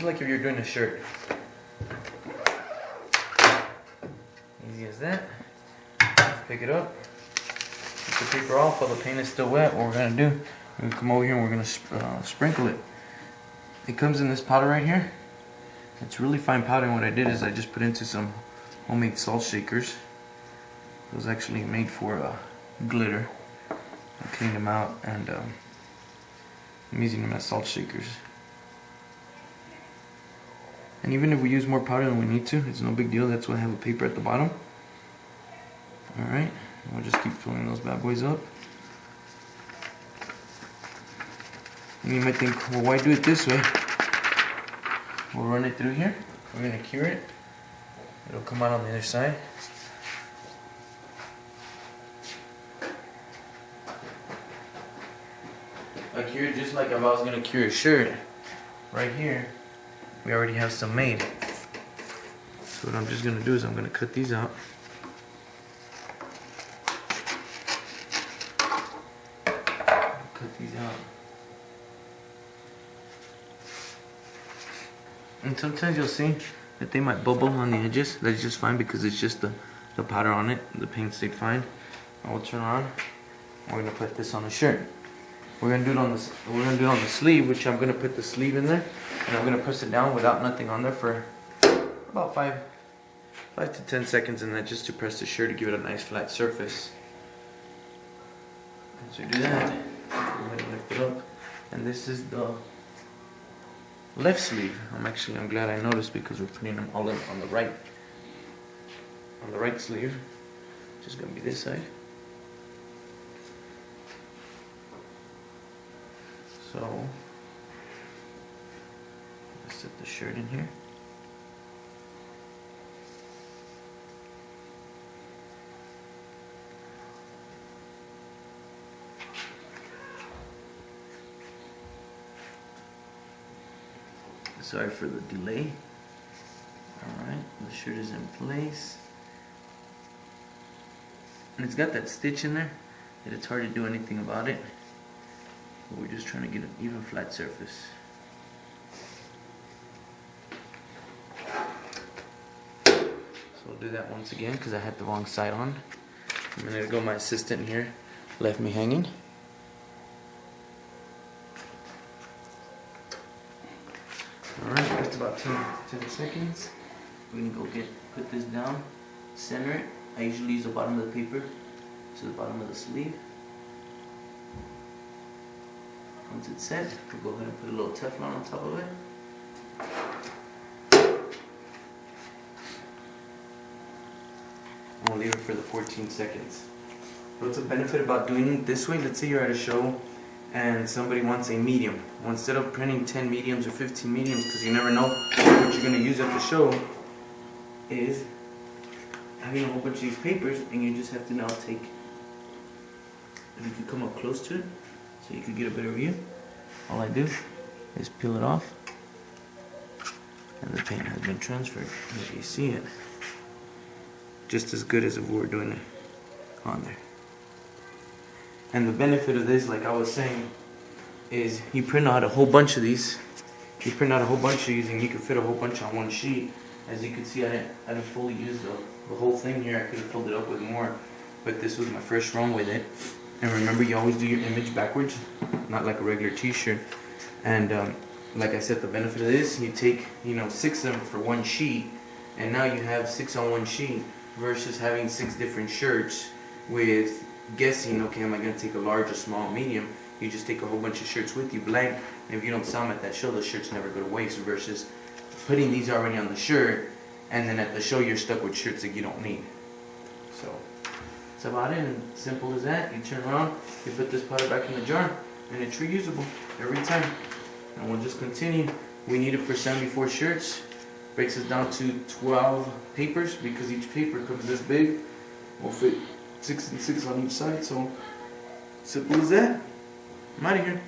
Like if you're doing a shirt. Easy as that. Let's pick it up. Take the paper off while the paint is still wet. What we're going to do, we're going to come over here and we're going to sprinkle it. It comes in this powder right here. It's really fine powder, and what I did is I just put into some homemade salt shakers. It was actually made for glitter. I cleaned them out and I'm using them as salt shakers. And even if we use more powder than we need to, it's no big deal. That's why I have a paper at the bottom. Alright, we'll just keep filling those bad boys up. And you might think, well, why do it this way? We'll run it through here. We're going to cure it. It'll come out on the other side. I cure it just like if I was going to cure a shirt. Right here, we already have some made. So what I'm just going to do is I'm going to cut these out. Cut these out. And sometimes you'll see that they might bubble on the edges. That's just fine because it's just the powder on it. The paint stayed fine. I will turn on. We're gonna put this on the shirt. We're gonna do it on the sleeve, which I'm gonna put the sleeve in there, and I'm gonna press it down without nothing on there for about 5 to 10 seconds, and that just to press the shirt to give it a nice flat surface. Once we do that, we're gonna lift it up, and this is the left sleeve. I'm glad I noticed because we're putting them all in on the right sleeve. Just gonna be this side. So let's set the shirt in here. Sorry for the delay. Alright, the shirt is in place. And it's got that stitch in there that it's hard to do anything about it. But we're just trying to get an even flat surface. So I'll do that once again because I had the wrong side on. A minute ago my assistant here left me hanging. Alright, just about 10 seconds. We're going to go put this down, center it. I usually use the bottom of the paper to the bottom of the sleeve. Once it's set, we'll go ahead and put a little Teflon on top of it. And we'll leave it for the 14 seconds. What's the benefit about doing it this way? Let's say you're at a show and somebody wants a medium. Well, instead of printing 10 mediums or 15 mediums, because you never know what you're going to use at the show, is having a whole bunch of these papers, and you just have to now take, if you could come up close to it so you could get a better view, all I do is peel it off and the paint has been transferred. As you see it, just as good as if we were doing it on there. And the benefit of this, like I was saying, is you print out a whole bunch of these. You print out a whole bunch of these and you can fit a whole bunch on one sheet. As you can see, I didn't fully use the whole thing here. I could have filled it up with more, but this was my first run with it. And remember, you always do your image backwards, not like a regular t-shirt. And like I said, the benefit of this, you take 6 of them for one sheet, and now you have 6 on one sheet versus having 6 different shirts with guessing, okay, am I going to take a large, a small, medium? You just take a whole bunch of shirts with you blank, and if you don't sell them at that show, those shirts never go to waste, versus putting these already on the shirt, and then at the show you're stuck with shirts that you don't need. So that's about it, and simple as that. You turn around, you put this powder back in the jar, and it's reusable every time. And we'll just continue. We need it for 74 shirts. Breaks us down to 12 papers because each paper comes this big. We'll fit 6 and 6 on each side, so simple as that. I'm out of here.